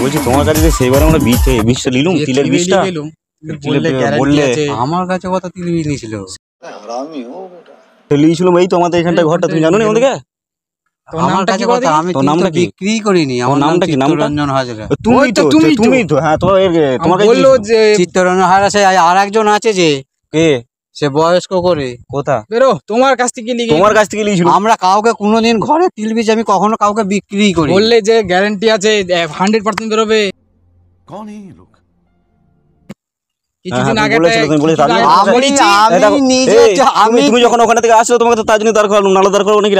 বলছি তোমার কাছে যে সেইবার আমরা বীজটা নিলুম, তিলের বীজটা বললে আমার কাছে কত তিল বীজ নিয়েছিল লিয়েছিল এই তো আমাদের এখানটায় ঘরটা, তুমি জানো না আমাদেরকে? আমার কাছে কথা আমি তো নামটা বিক্রি করিনি। আমার নামটা কি? চিত্তরঞ্জন হাজরা। তুমি তো হ্যাঁ, তোমার বললো যে চিত্তরঞ্জন হাজরা। সে আর একজন আছে যে কে, সে বয়স্ক করে কোথা বেরো, তোমার কাছ থেকে লিয়েছিল। আমরা কাউকে কোনোদিন ঘরে তিল বীজ আমি কখনো কাউকে বিক্রি করি। বললে যে গ্যারান্টি আছে 100% বেরোবে। कौन है ये लोग? কিছুদিন আগে তুমি যখন ওখান থেকে আসলো তোমাকে তো তার জন্য দাঁড় করালাম, নালা দাঁড় করাবো নাকি?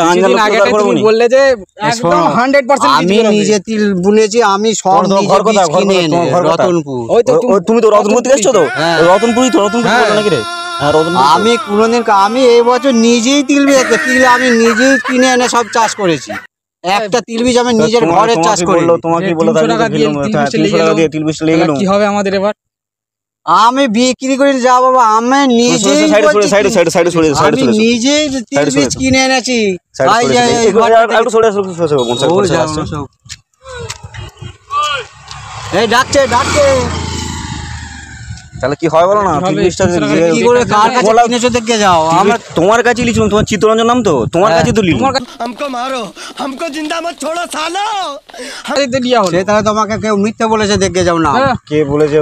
তুমি বললে যে একদম 100% আমি নিজে তিল বুনেছি, আমি সব ঘর কথা রতনপুর। তুমি তো রতনপুর থেকে এসছো তো? রতনপুরই তো, রতনপুর নাকি রে? আমি কোনোদিন আমি এই বছর নিজেই তিল আমি নিজেই কিনে এনে সব চাষ করেছি। একটা তিল বীজ আমি নিজের ঘরে চাষ করি। তোমাকে বলে 300 টাকা দিয়ে তিল বীজ নিয়ে গেল। কি হবে আমাদের এবার? আমি বিক্রি করে যা বাবা, আমি নিজেই নিজেই তিল বীজ কিনে এনেছি। এই ডাকছে তাহলে কি হয় বলো না? কি করে কার কাছে কিনেছো দেখে যাও। আমরা তোমার কাছে লিখলাম, তোমার চিত্তরঞ্জন নাম তো, তোমার কাছে তো লিখলাম। हमको मारो, हमको जिंदा मत छोड़ो सालो। সে তাহলে তোমাকে কেউ মিথ্যে বলেছে দেখে যাও না। কে বলেছে?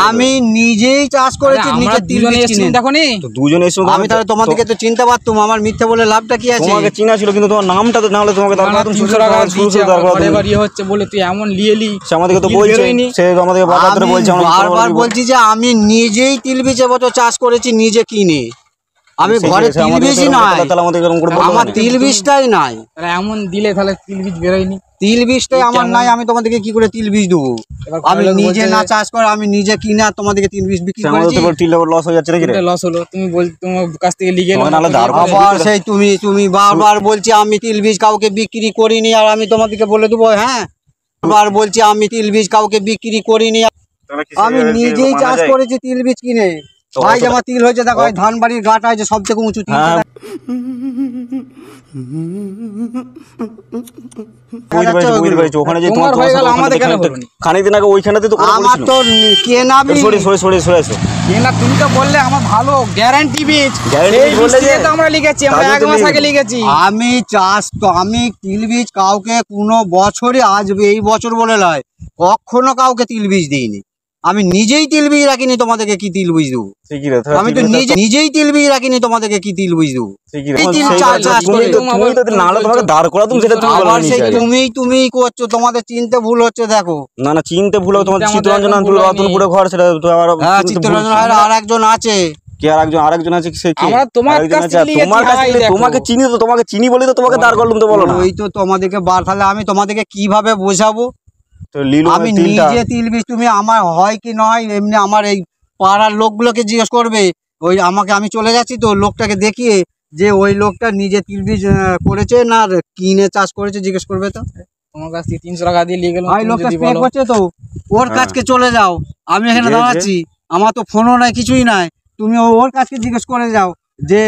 আমি নিজেই চাষ করেছি, নিজে তিল বীজ কিনে। দেখোনি তো দুজনে এসে আমি তাহলে তোমাদেরকে তো চিনতে পারতাম, আমার মিথ্যে বলে লাভটা কি আছে? তোমাকে চিনা ছিল কিন্তু তোমার নামটা তো না হলে তোমাকে হচ্ছে বলে তুই এমন লিয়েলি। সে আমাদেরকে তো বলছে, সে আমাদেরকে বারবার বলছি যে আমি নিজেই তিল বীজ এবছর চাষ করেছি নিজে কিনে। আমি ঘরে তিল বীজই নাই, আমার তিল বীজটাই নাই। এমন দিলে তাহলে তিল বীজ বেরোয়নি, তিল বীজটাই আমার নাই। আমি তোমাদেরকে কি করে তিল বীজ দেবো? আমি নিজে না চাষ করে আমি নিজে কিনে আর তোমাদেরকে তিল বীজ বিক্রি করেছি। লস হয়ে যাচ্ছে নাকি? লস হলো। তুমি তোমার কাছ থেকে লিখে আবার সেই তুমি বারবার বলছি আমি তিল বীজ কাউকে বিক্রি করিনি, আর আমি তোমাদেরকে বলে দেবো। হ্যাঁ, বারবার বলছি আমি তিল বীজ কাউকে বিক্রি করিনি, আমি নিজেই চাষ করেছি তিল বীজ কিনে। ভাই আমার তিল হয়েছে দেখো, ধান বাড়ির গাটা আছে সব থেকে উঁচু তিল। তুমি তো বললে আমার ভালো গ্যারান্টি বীজ, আমরা লিখেছি, আমরা 1 মাস আগে লিখেছি। আমি চাষ তো আমি তিল বীজ কাউকে কোনো বছরই আসবে এই বছর বলে নয়, কখনো কাউকে তিল বীজ দিইনি। আমি নিজেই তিল বীজ রাখিনি, তোমাদেরকে কি তিল বীজ দেবো? আমি তো নিজেই তিল বীজ রাখিনি, তোমাদেরকে কি তিল বীজ দেবো? তুমি করছো, তোমাদের চিনতে ভুল হচ্ছে। দেখো না চিনতে ভুল হবে তোমাদের। চিত্তরঞ্জন রতনপুরে ঘর, সেটা চিত্তরঞ্জন আর একজন আছে। কে আরেকজন আছে? তোমাকে চিনি তো, তোমাকে চিনি বলে তো তোমাকে দাঁড় করলাম। তো বলো না, ওই তো তোমাদেরকে তাহলে আমি তোমাদেরকে কিভাবে বোঝাবো? আমি নিজে তিল বীজ, তুমি আমার হয় কি নয় এমনি আমার এই পাড়ার লোকগুলোকে জিজ্ঞেস করবে। ওই আমাকে আমি চলে যাচ্ছি তো লোকটাকে দেখিয়ে যে ওই লোকটা নিজে তিল বীজ করেছে না কিনে চাষ করেছে জিজ্ঞেস করবে। তো তোমার কাছ থেকে 300 টাকা দিয়ে নিয়ে গেল, ওই লোকটা স্প্রে করছে তো ওর কাছকে চলে যাও। আমি এখানে দাঁড়াচ্ছি, আমার তো ফোনও নাই কিছুই নাই, তুমি ওর কাছকে জিজ্ঞেস করে যাও যে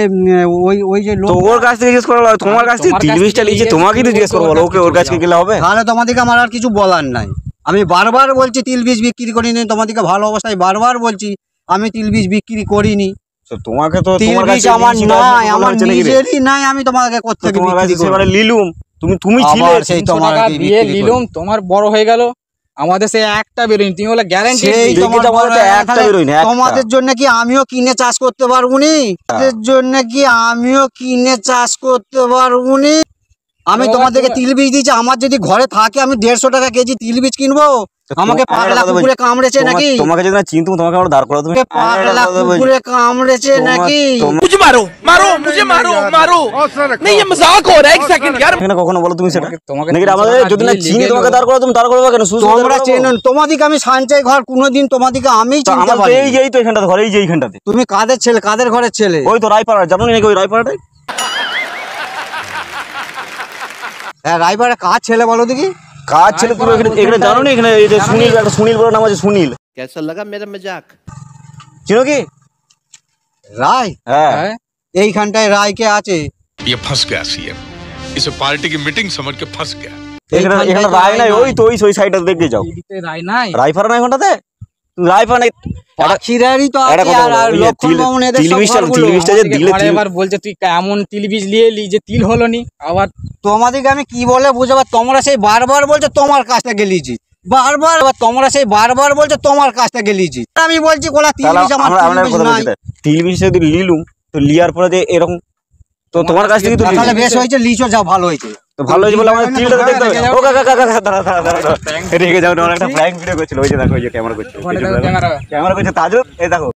ওই যে লোক। ওর কাছ থেকে জিজ্ঞেস করা হবে, তোমার কাছ থেকে তিল বীজটা নিয়েছে তোমাকেই তো জিজ্ঞেস করবো। ওকে ওর কাছে গেলে হবে? তাহলে তোমাদেরকে আমার আর কিছু বলার নাই। আমি বারবার বলছি তিল বীজ বিক্রি করিনি, তোমাদেরকে ভালো অবস্থায় বারবার বলছি আমি তিল বীজ বিক্রি করিনি। তোমাকে তো তিল বীজ আমার নাই, আমার নিজেরই নাই, আমি তোমাকে কোত্থেকে বিক্রি করব? লিলুম তুমি ছিলে, সেই তোমার দিয়ে লিলুম, তোমার বড় হয়ে গেল, আমাদের সেই একটা বেরোয়নি। তুমি বলে গ্যারান্টি, তোমাদের জন্য কি আমিও কিনে চাষ করতে পারবুনি? তোমাদের জন্য কি আমিও কিনে চাষ করতে পারবুনি? আমি তোমাদেরকে তিল বীজ দিয়েছি, আমার যদি ঘরে থাকে আমি 150 টাকা কেজি তিল বীজ কিনবো? আমাকে পাগলা কুকুরে কামড়েছে নাকি? তোমাকে যদি না চিনতাম তোমাকে আমরা দাঁড় করাতাম। পাগলা কুকুরে কামড়েছে নাকি? मुझे मारो मारो मुझे मारो मारो नहीं, ये मजाक हो रहा है। 1 सेकंड यार, এখানে কখনো বলো তুমি সেটা নাকি? আমাদের যদি না চিনি তোমাকে দাঁড় করাতাম, দাঁড় করবে কেন? তোমরা চেনো তোমাদিকে আমি সাঞ্চয় ঘর কোনোদিন তোমাদিকে আমি চিনতে পারি। এই তো এখানটাতে ঘর, এই যে এইখানটাতে। তুমি কাদের ছেলে, কাদের ঘরের ছেলে? ওই তো রায়পাড়া, জানো নাকি? ওই রায়পাড়াটাই। হ্যাঁ, রায়পাড়া কার ছেলে বলো দেখি? কাজ ছেলে তুমি এখানে জানো না? এখানে এই যে সুনীল, একটা সুনীল বড় নাম আছে, সুনীল। कैसा लगा मेरा मजाक? চিনো কি? রায়? হ্যাঁ, এইখানটায় রায়কে আছে, ये फंस गया सीएम, इसे पार्टी की मीटिंग समझ के फंस गया। এখানে রায় নাই, ওই তো ওই সাইডটা দেখে যাও। এদিকে রায় নাই, রাইফার নাই ওখানটাতে, রাইফার নাই। পাখিরারই তো আছে আর লক্ষণ মামুন এদের সব ঘরগুলো। যে দিলে ঘরে এবার বলছে তুই এমন তিল বীজ নিয়ে এলি যে তিল হলো নি। আবার তোমাদেরকে আমি কি বলে বুঝাবো, তোমরা সেই বারবার বলছো তোমার কাছ থেকে লিজি, বারবার তোমরা সেই বারবার বলছো তোমার কাছ থেকে লিজি। আমি বলছি কোলা তিল বীজ আমার তিল বীজ নাই। তিল বীজ যদি লিলুম তো লিয়ার পরে যে এরকম তো তোমার কাছ থেকে তো তাহলে বেশ হয়েছে, লিচো যাও, ভালো হয়েছে। তো ভালো হয়েছে বলে আমাদের তিলটা দেখতে হবে। ও কাকা কাকা দাঁড়া দাঁড়া দাঁড়া রেগে যাও না, একটা প্র্যাঙ্ক ভিডিও করছিল, ওই যে দেখো, ওই যে ক্যামেরা করছে, ক্যামেরা করছে তাজুদ, এই দেখো।